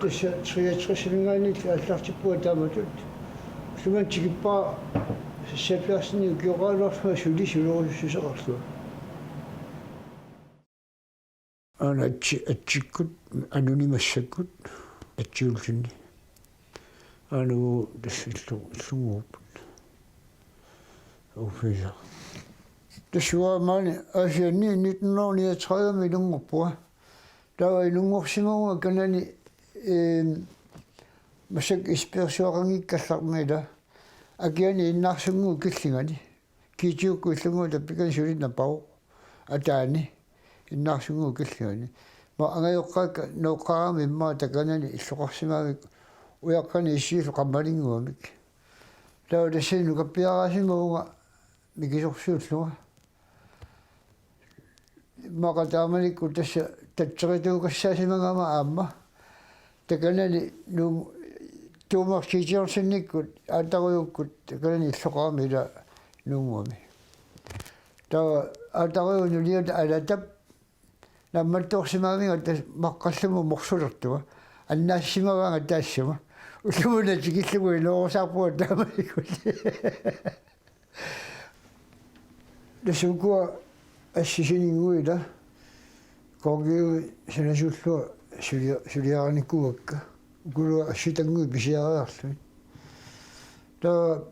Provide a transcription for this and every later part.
tässä triatrissingaani аллартиппуа тааматут суман тигиппаа сепиарсини киоралуарсуа сулисулерусусеқарлуа ана атчиккут анонимассаккут атсиуллунни ану тассиллугууппут офиса тасуамаани асианни 1939 милунгорпуа тава илунгорсимагуга канани масак испиерсуақангиккаллармила акиани иннаарсунгуу киллингани кичиукку иллунгуу таппикан сулиннапау атаани иннаарсунгуу киллингани ма ангайоққака ноққарами имма таканани иллоқарсимаавик уяққани иссиилу қаммалингуамик тава тассину каппиараасимагуга микисорсууллуга мақатааманикку тасса татсеритуукассаасимагама аама таканани ну туумарсичиорсинниккут аатаруйуккут таканани иллоқарамила нунгуами таа аатаруйуну лиут алатап намматтуорсимаамига тас маққаллуму морсулертуа аннаассимаваага таассама уллумуна тикиллугуи лоорсаарпуа тааманиккут тасукуа ассисинингуила конгиу синасуллуа сулиараникуакка укулуа асситангуи писиараарлуи таа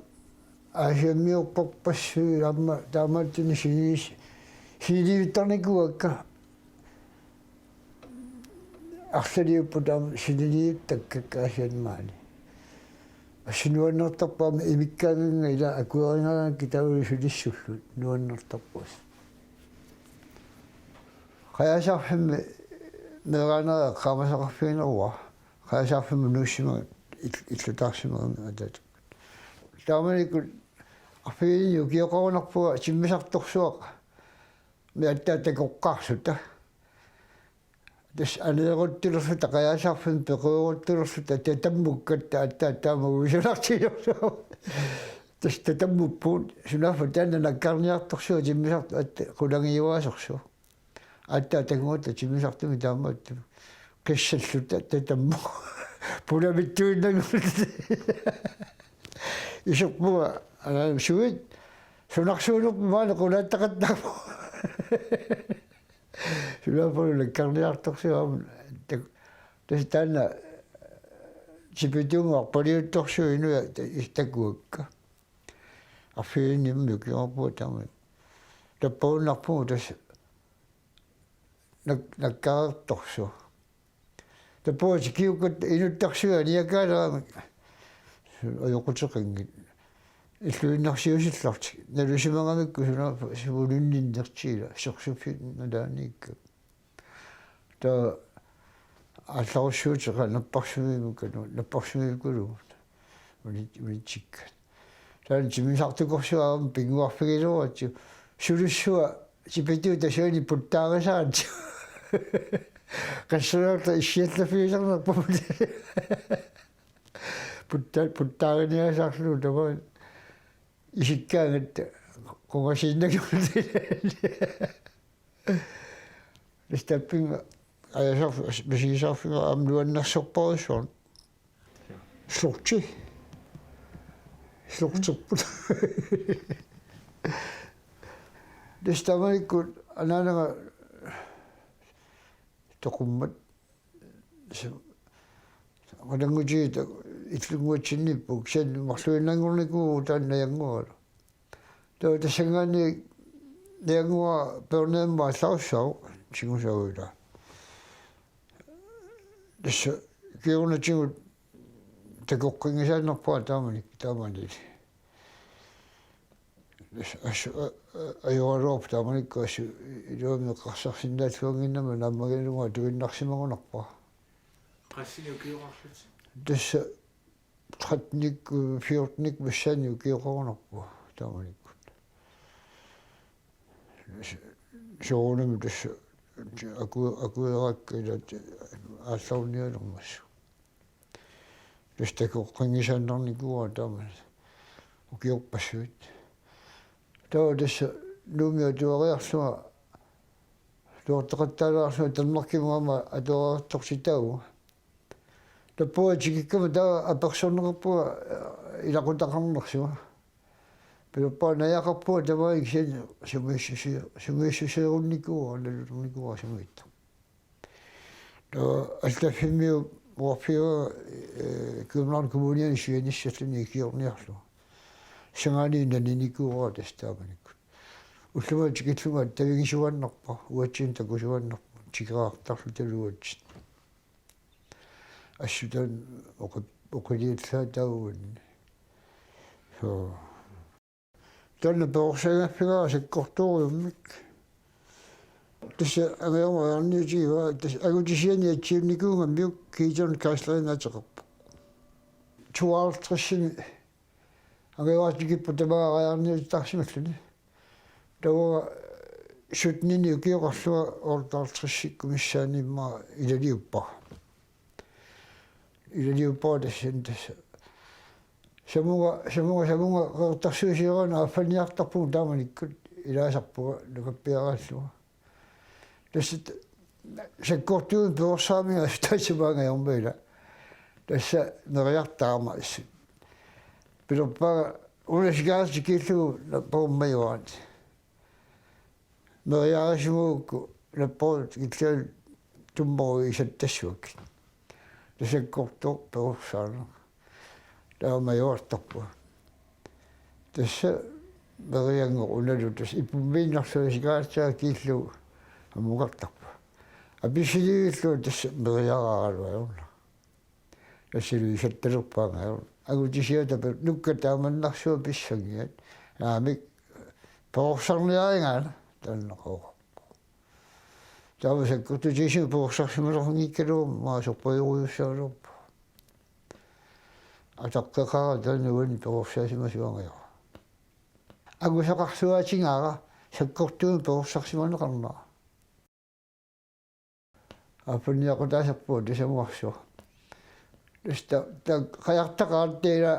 аасиаммиорпарпассуи амма таамааттуни синивиттарникуакка арлалиуппу таама синилиуттаккакка асианмаани ассинуаннертарпаама имиккаагинга ила акуерингараакки таули сулиссуллут нуаннертарпус қаясарфимми меранера қамасақарфигинеруа қаясарфимми нуссима иллутаарсимаами атат тааманикку арфигиниу киоқарунарпуга симмисарторсуақа миаттаатакоққарсута тас алееруттилерсута қаясарфим пеқуеруттилерсута татаммуккатта аттааттаамагу сулартилерсуа тас татаммуппуут сунафа таана наккарниарторсуа симмисарт атта қулангиуаасорсуа аттаатангуутта симмисартуми таамаатту киссаллута татамму пулавиттуиннагут исерпуга ана суит сунарсуулерпу маана qulaаттақаттаапу сулаафу леккарниарторсуам тас таана сипитунгуар палиутторсуу инуя истакуакка аффииннимми киорпуа таама таппауннарпугу тас наккаартторсу таппуати киуккат инуттарсуа ниакаалерами оёқутеқингит иллуиннарсиусилларти налусимагамикку суна сивулунниннертиила сорсуффи налааникка та алларуссуутеқа наппарсумимиккулу улитсикка таан тимисартукорсуаам пингуарфигилуатсу сулуссуа сипитуу тасуани путтаарисаат qassulaarta issiallaffiisarnerpu puttaaganiasaarlu tama isikkaangatta qungasiinnagiulti tastappinga ajasarf masiisarfiga amnuannarsorparissuarn slorterput tastamanikku anaanaga toqummat qanangutiita иллунгуатсинниппук сан марлуиннангорнику тааннаянгуала таа тассангаани неангуа пернеэмма алларуссау сигусауила тасса киунатигут такоққингисааннарпуа тааманик таамани ajorop taamanikku assu ilummeqqarsarsinnaatsuanginnama naammagiluga tuinnarsimagунарпа qassinu kiuqarlut tassa 13-14 массаниу киоқарунарпу тааманикку соонами тасса акуеракка илат аалларниалермассу тастакоққингисааннарникуа таамани укиорпассуит таа тасса нумиа туариарсуа туортеқаттаалаарсуа талмаркимуама атуариарторситаагу Tapua chikikama ta apersonnerpua ilaqutaqarnersua. Pero paanayaqarpua tamaiksen sungiissuseerunnikua nalulunnikua sungiittu. Altafimiu warfiua København Kommune syaniссаллуни киорниарлу. Сангани наниникуа тастааманикку. Уллума чикиллунга тавигисуаннарпа уатсиин такусуаннарпа тикераартарлу талуатсит. Ассутан оқилииллаа тауун. So. Tänne perusajafigaa sekkortoriummik. Tässä ageoma niijiva tässä agutisiani atsiunikuunga miuk kiiton kaislerinateqarpu. 52 ageoatikippu tamaaqajarni tarsimalluni. Tawa sutnini ukiorlua ortartrissik missaanimma ilaliuppa. Ilaliuppa tässä Samunga qertarsuusiorana affaniartarpun taamanikkut ilaasarpuga nukappiaraalluga. Tässä sekkortuun peorsaamiga taisimaangayormaila. Tässä meriartaarma issu. Pilorpaaga unasikaarsik killugu nappormajuaat. Meriaarisuguukku napporu killaal tummoru isattassuak. Tässä sekkortuur peorsaarna. Taamajuartarpua. Tässä meriangerunalu tässä ipummiinnarsulasikaarsаа kiillugu amugartarpa. Apisiliillu tässä meriaraaraluajorna. Tässä isattalurpaangaajorna. Agutisiata nukka taamannarsuа pissangiat. Naamik peorsarniaringaana tanneqoq. Taavasakkurtutiisiu peorsarsimalorngikkaluum maasorpajurujussaalorpa. Ataqqaqara tanuun peorsaasimassuangajor. Agusaqarsuatingaara sakkortuun peorsarsimaneqarnaa. Apuniaqutaasarpuu tasamuarsuq. Tästä qajartaqaartiila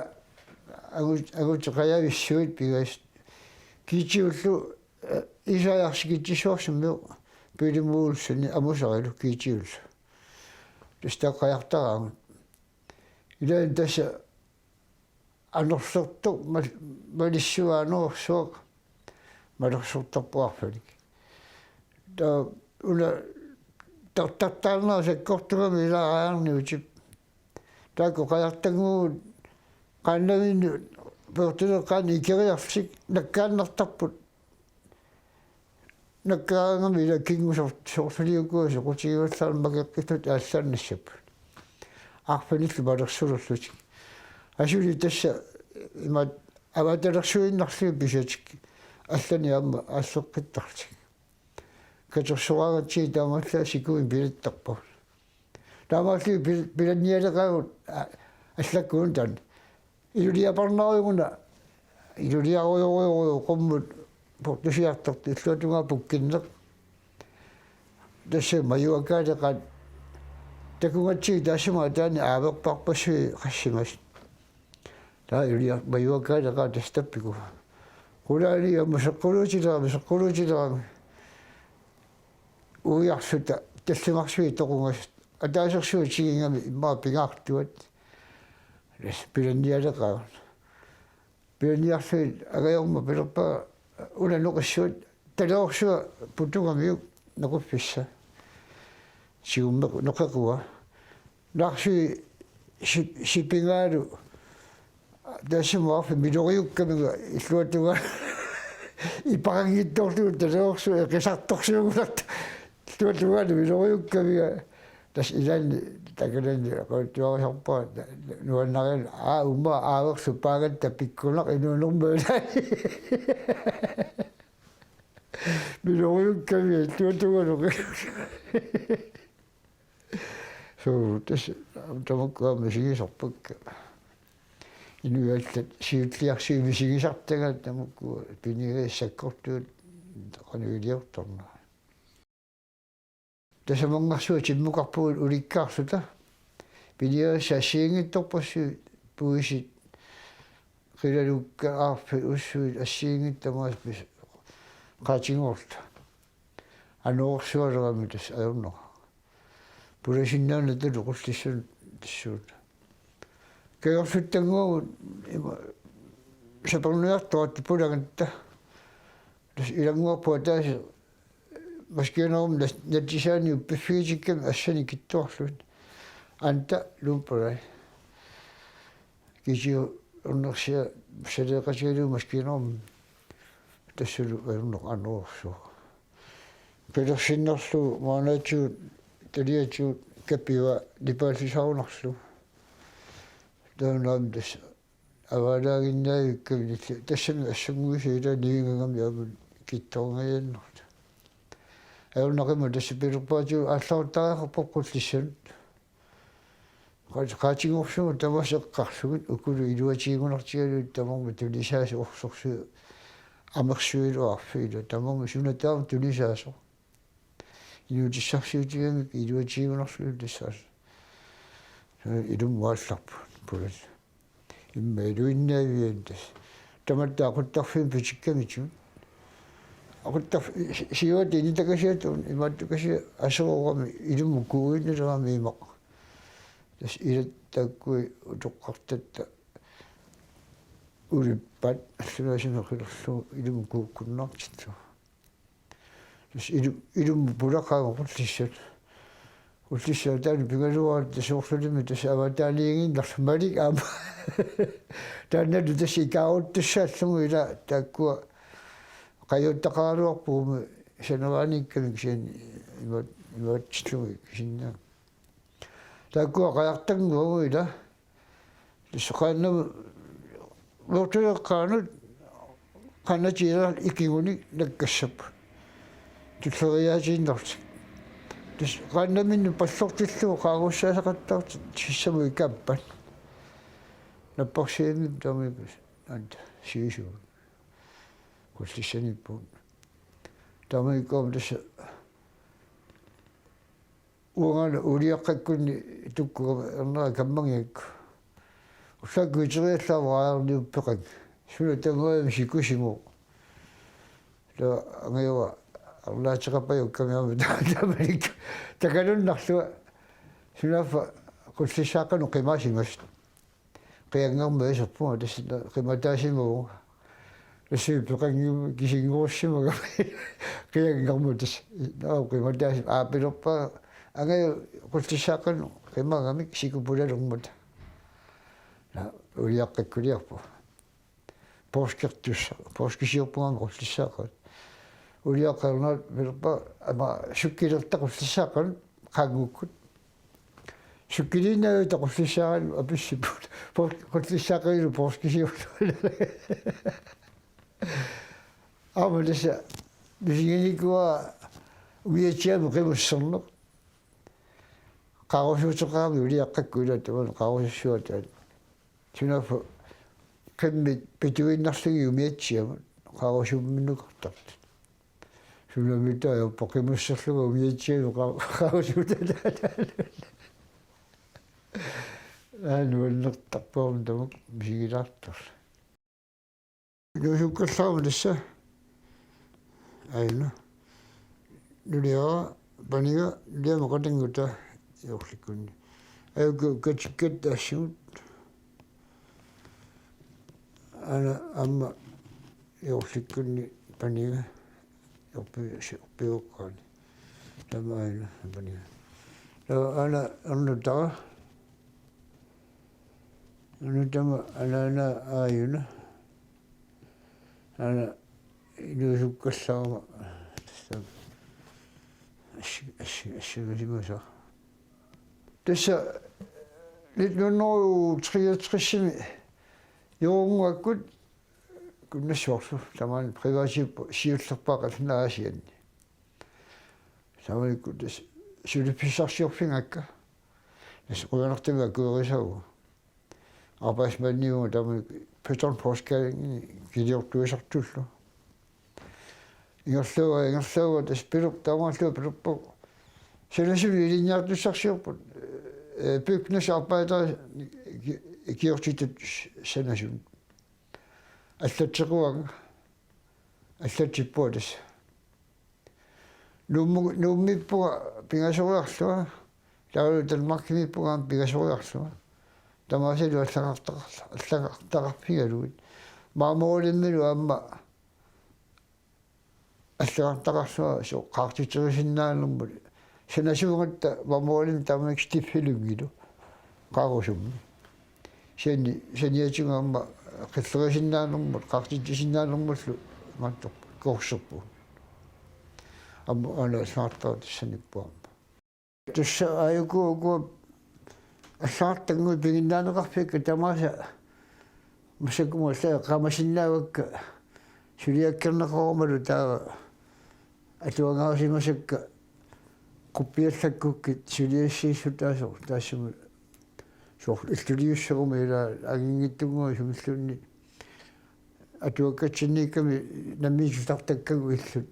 agutiqajavissuit pigas kiitiullu isaajarsikittissuarsimmiu pilimuulsuni amusarilu kiitiullu. Tästä qajartaqaangut ilan tässä anorsortu malissuaanorsuaq malorsortarpuarfalik. Ta una tartartaarnaa sekkortugami ilaaraarniutip taako qajartaguut qaannavinu peortuleqqaani ikeriarsik nakkaannartarput nakkaangami ila kingussorsuliukua soqutigiullaar makeqqitut aallannassaput. Arfanillu malersulullutik. Asuli tässä ima avatalersuinnarlu pisatik allani amma aalleqqittartik. Katorsuaragatsi taamalla sikuin pilittarpa. Taamallu pilannialeqagut allakkuun tan. Iluliaparnaaruguna iluliaruyoruyoru qummut portusiartart illuatunga pukkinneq. Tässä majuakaaleqat takungatsi taasuma taani aaverparpassui qassimas. Taa ilulia majuakaaleqa tastappiku. Qulaani museqquluutilerami uiarsuta tallumarsui toqungas ataasersuut sigingami immaa pingaartuat. Pilannialeqagut. Pilanniarsuit agajorma pilerpaa unanuqissuut talorsua putungamiuk naquffissa. Siummeq noqequa. Narsui sipingaalu taasumuarfi miloriukkamiga illuatunga ipaqangittorluut taloorsu qisartorsuugulat illuatungaani miloriukkamiga tas ilaanni takalani aqauttuarisarpaa nuannarian umma aaversu paagatta pikkunaq inuunermaalaani miloriukkamiga illuatungalu So tässä tamakkaama sigisarpakka. Inuallat siutliarsuimisigisartaga tamakku pinigiissakkortuut qanuiliortorna. Tässä mangarsuut simmuqarpuut ulikkaarsuta pinigiissaassiingittorpassu puisit qilalukka aarfi ussuit assiingittamaas pis qaatingorta. Anuorsualerami tas ajornoqa. Pulasinnaana taluqullissun tissut kayorsuttanguu saparnuartuat pulagatta dus ilanguarpua taasi maskianarum natissaani uppifigitikkem assani kittuarlut anta luuparai kisiu unnersia saleqasilu maskianarum tassulu alunneq anuorsu pelersinnerlu maanaatu taliatu kapiwa lipaallisarunarlu taunam tas аваалаагиннаавикками тассами ассунгуисиила нигингагами авун китторнгаяннэрт ауннакима тассапилерпаатиу ааллартариақарпоқ қуллиссанут qaatiнгорсугу тамасеққарсугут укулу илуатигунартигалуут тамарма тулисааси орсорсу амерсуилуарфиила тамарма сунатаама тулисаасо илуутиссарсиутигами илуатигунарсугу тассаас илум маалларпу пулас иммаилуиннаавиантас таматта ақуттарфим путиккамиту ақуттар сиуат инитакасиатун имааттукаси асерорами илуму кууиннерами имақ тас илаттааккуи утоққартатта улиппат сулаасинеқилерлу илуму кууккуннаартитсу тас илуму пулақаага қуллиссат уллиссаатаани пигалуар тасоорлулими таса аватаалиигиннерлу малик аама тааннату таси икаауттассааллугу ила тааккуа қаюттақаалуарпууми санерааникками кисиани имаатсиллуги кисиннаа тааккуа қаяртангуагу ила тасоқааннаму лортуеққаанут қанатиилаар икигуни наккассап туллериаатииннэртик тас қааннаминну паллортиллуу қаагуссаасақаттарт сиссаму икааппат наппарсиими тамипас анта сиисуу куллиссаниппут тамиком тас уангана улиаққаккунни туккугама ернера каммангиакку уллаккуитериаллааваарниуппеқак суна тангоами сикусиму та ангайуа арлаатеқапаюккамиама таамалик такалуннарлуа сунафа куллиссааққану қимаасимас qianngorma isarpuma tassina qimataasimuu тассуиппеқангиу кисингуурсимага qianngorma тас наа qimataasi аапилерпаа ангаю куллиссааққану қимагамик сикупулалермут улиаққаккулиарпу порскертусса порскисиорпугама куллиссааққат улиаққарнаат пилерпаа ама суккилерта куллиссааққан қангуккут суккилиннаавиу тақуллиссааралу аписсиппут куллиссааққилу порскисиорлу амалиса бисигиникуа уиатиаму қимуссернеқ қарусуутеқарами улиаққаккуила таван қарусуссуатаат сунафу қиммит питуиннарлуги умиатсиамут қарусуумминнукартарт сунамитаа пақимуссерлуга умиатсиаму қарусуутаат нуаннертарпуум тамак бисигилаартар нусуккаллаармалисса айна нулиара панига лиама qatangута иорликкунни аюку катиккат ассуут ана амма иорликкунни панига иорпиуккаани тамаина панига ана аннутара анутама анаана ааюна ана инусуккаллаарма ассигасимаса тасса литнуннеру 63-ми йоонгуаккут куннассуарсу тамаани приватиппу сиуллерпаақалнаасианни самаикку тас сулипписсарсиорфингакка тас қуянартага куерисагу арбайсманниума тамаи петрон поскалинги килиортуисартуллу ингерлуа тас пилуп тамааллуа пилуппу сенасими илинниартуссарсиорпут пюкнес арбайдер киортитут сенасун аллатсеқуага аллатсиппуа тас нуммиппуа пингасориарлуа таалу талмаркимиппугаам пигасориарсуа тамаасалу аллагартақарфигалуит маамоолиммилу аама аллагартақарсуа со qaartiterisinnaallumмут санасуугатта маамоолим таамак стиффилунгилу qaarusummi саниатингаама qillerisinnaallumмут qaartitisinnaallummуллу мааттор корсерпу амма ана саартаа тассаниппуама тусса аюку ассаартангу пигиннаанеқарфикка тамааса масакума саа qamasinnaavakka сулиаккернеқоромалу таа атуангаасимасакка quppiallakkukkit сулиассииссутаасор таассума сор иллулиуссерума ила агингиттунгуа сумиллунни атуаккатсинникками наммисутартаккагу иллут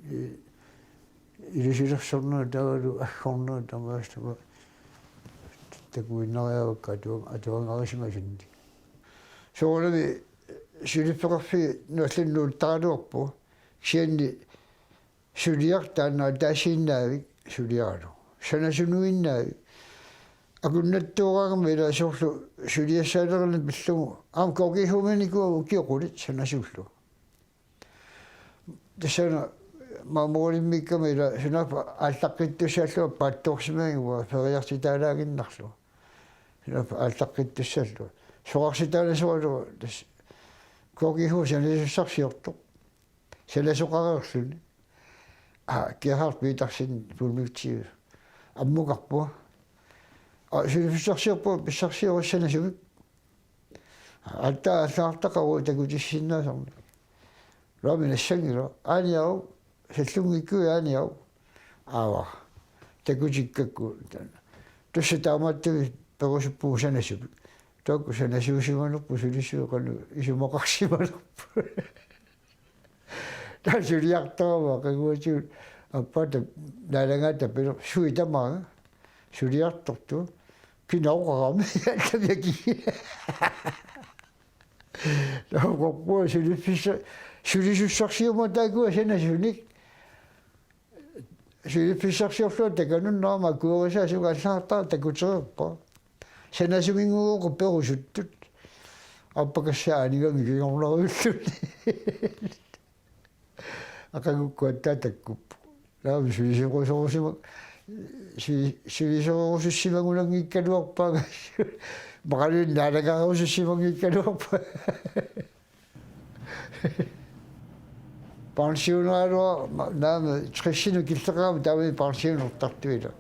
илисилерсорнаа таавалу аггорнаа тамаастава такуиннариавакка атуангаасимасунни соорами сулиппеқарфи нуллиннуут таалуарпу сианни сулиартаанаа таасииннаавик сулиаралу санасунуиннаавик акуннаттуураагама ила соорлу сулиассаалерни пиллугу аам кокихуманикуа укиоқулит санасууллу тасана маамоолиммиккама ила сунапа ааллаққиттуссааллуа пааттуорсимаагуа фериартитaalаагиннарлу сунапа ааллаққиттуссааллуа соқарситааласуалуа тас кокиху санасуссарсиортоқ саласоқареерлуни киахарт питарсин пулмиутсиу аммуқарпуа сулифиссарсиорпу писсарсиоруссанасугик аттаа аллаартақару такутиссиннаасарни рамина сангила аниау саллунгиккуи аниау аава такутиккакку туссатаамааттуги перусуппуу санасугик таакку санасуусиманерпу сулиссуоқану исумоқарсиманерпу таасулиартарава қагуатиут аппата налангата пило суитамаа сулиарторту кинаоқарами аллавяки лавгоппуа сулисуссарсиума таагуа санасуник сулипписсарсиорлуа такануннаама куорисаасуга аллаартаа такутерерпа санасугингуоқу перусуттут аппакассааниганги кигорларуиллуни акагуккуаттаатаккуппу лаами сулисеқусорусима сулисеқусуссимагулангиккалуарпаага мақалуин наалагаарусуссимангиккалуарпа пансионаалуа наама триссину киллеқаама таами пансионертартуила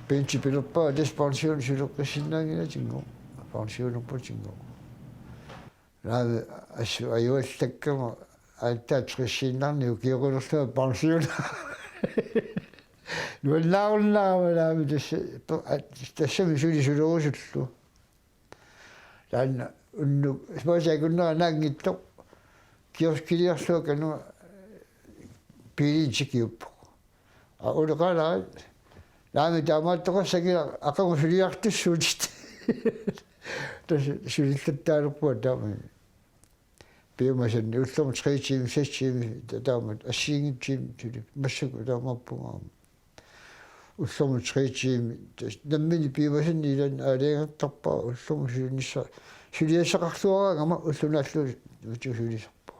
пенчипилерпаа дес пансион сулеққиссинаагинатингу пансионерпутингу наама ассу аюаллаккама альтаа триссиннарни укиорулерлуа пансион нуаллааруллаарама наами тассами сулисулерусуллу таанна унну спасиакуннера наангиттоқ киоскилиарлуа кануа пилинчикиуппо улеқалаа наами таамааттоқассагила ақагу сулиартуссуутит тас сулиллаттаалерпуа таами биомасанни уллерма 3 тим 6 тим таама ассиингитсим сули массаку таамаппугаа уллерма 3 тим наммини биомасанни илан аалиагаттарпаа уллерма сулинисса сулиассақарлуараангама уллунааллу утусулисарпа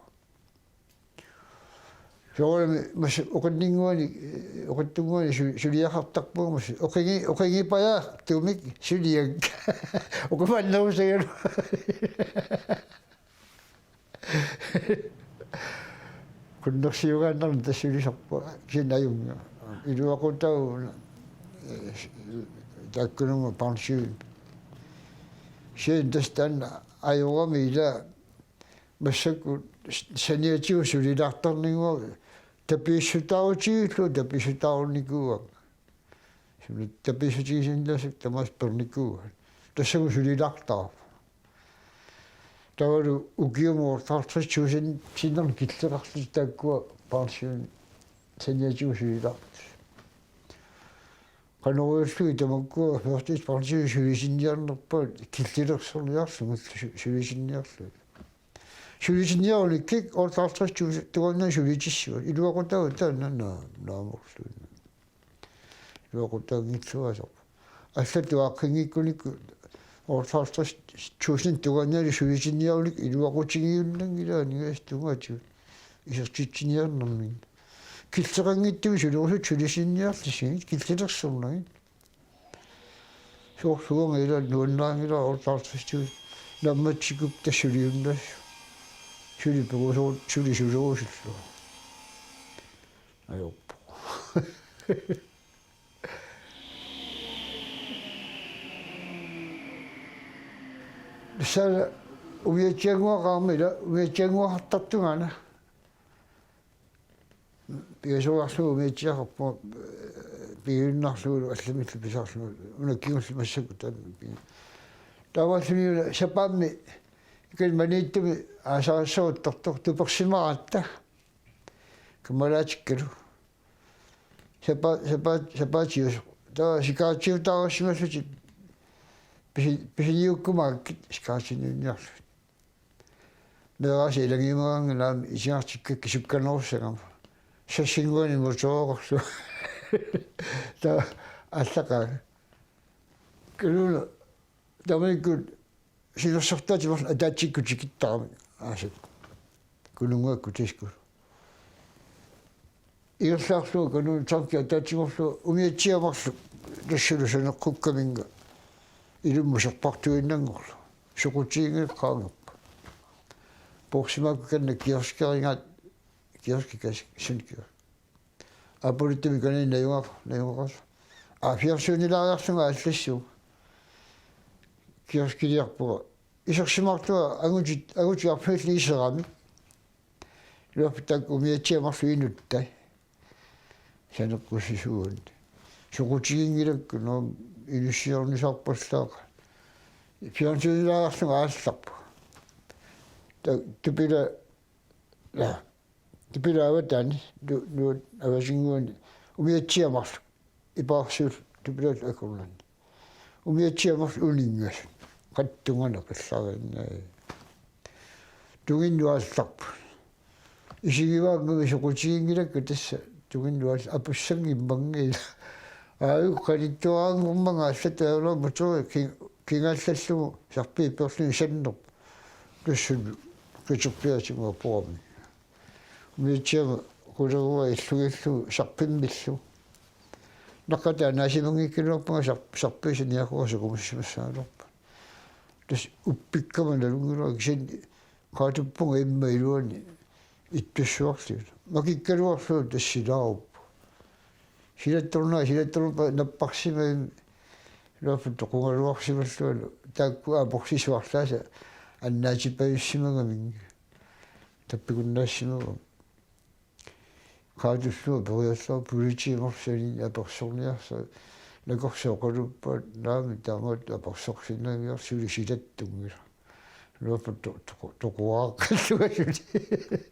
соорами мас оқаннингуани оқаттунгуани сулиахартарпуга мас оқигипая тумик сулиаг оқаманнерусагал kunnersiugaannarni tassulisarpa sinajunga iluaqutau taakkununga parsiu sien tastanna ajorami ila massakku saniatiu sulilaartarningua tapiissutaarutiillu tapiissutaarnikuuga suli tapiissutigisinlasuk tamas pernikuuga tassagu sulilaartar тавару укиумуортартсуусин синнер киллеқарлу тааккуа парсиун саниатиусуиларт каноруйссуи тамаккуа фертис парсиун сулисинниарнерпа киллилерсорлиарсугу сулисинниарлу сулисинниарли кик ортартсуус туганна сулитиссуа илуақутау таанна нааморсуина илуақутау гитсуасо аллатуаққингиккуникку орсаарстрис туусин туганиали суисинниарлик илуақутигиуллангилаанигаас тугаатигу исертитсиниарнэрмин киллеқангиттуи сулуусут сулисинниарлисигит киллерсорнагит соорсуангила нуаннаангила орсаарстрис намматсикуп тассулиуннас сулипегусоо сулисулуусиллу ajoppo. Sä uvietjengua kaamilla, uvietjengua hattattuana. Piesua uvietjia hoppo piinnahsuulu allimitlu pisarlu. Una kiusmassaku tanni. Tavasuni sapammi kelmaniittumi asaassoottortor tupersimaratta. Kamalatikkalu. Sapatius. Ta sikaatiu taawassimasuti писиниуккумааккит скаасинуниарлу мераси илагимаангнаам исиартиккак кисукканерусагама сассингуани мотороқорсу та аллақа кэлуна тамайкут силерсортаатимар атаатсиккутикиттарами аасат кулунгуакку тискул иерлаарсуу кэлуна тарки атаатсиморлу умиатсиамарлу тассулусанеққуккаминга илуммусерпартуиннангорлу сукутиингеққаангаппа порсимакканна киорскерингаат киорскикас синкио аполиттими канин наюнгас афиарсуунилаариарсунга аллассуу киорскилиарпуга исерсимартуа агутиарфэлли исерами луаппитак умиатсиамарлу инуттай санеққусисуун сукутиингилакку ноо илуссиорнисарпаллааqa фиансуилаарсунга аалларпу тупила аватани нуут авасингуани умиатсиамарлу ипаарсуул тупилаат акурлан умиатсиамарлу улингас қаттунгана қиллаариннаа тугиннуаалларпу исигиваангуми сокутиингилакку тасса тугиннуаал апуссангиммангила калиттуаангуммага аллатаалоо мотори кингаллаллугу сарпи персни саннерп туссул кичуппиатима поами мичэм кулеруа иллугиллу сарпиммиллу наката насимунгиккилуарпага сарписиниакуасукумиссимассаалорпа тас уппиккама налунгилуа кисин каатуппунга имма илуани иттуссуарлу макиккалуарлу тассилааруппу силатторна наппарсимаим лофут тоқунгалуарсималлуалу тааккуа боксисуарлааса аннаатипаюссимагамин таппикуннаассимагам каатуссуа периассаа политииморсалин аперсорниарса накорсоқалуппаат наами таамаат аперсорсинаагиар сулисилаттунгила лофут тоқуааққаллуасули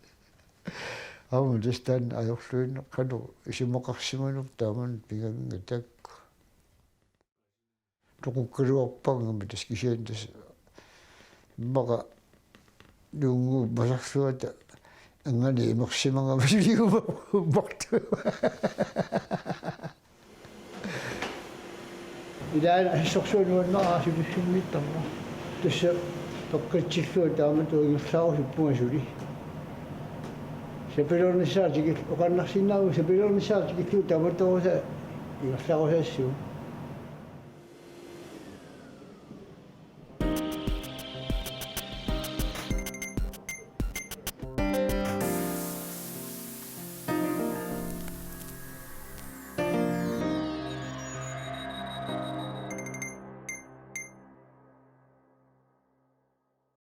Aum destan ajorluin kanu isimoqarsimanuk taaman pingamminga takku toqukkaluarpangami taskisiantas maqa nuungu masarsuata angani imersimangama suliuma bortu ilaan assorsuanuannaa sulissimmittarma tassa toqqatsilluа taaman tuigillaarussuppunga suli sepilornissaatigill oqannarsinnaagu sepilornissaatigill tamatorsa igerlarusassuu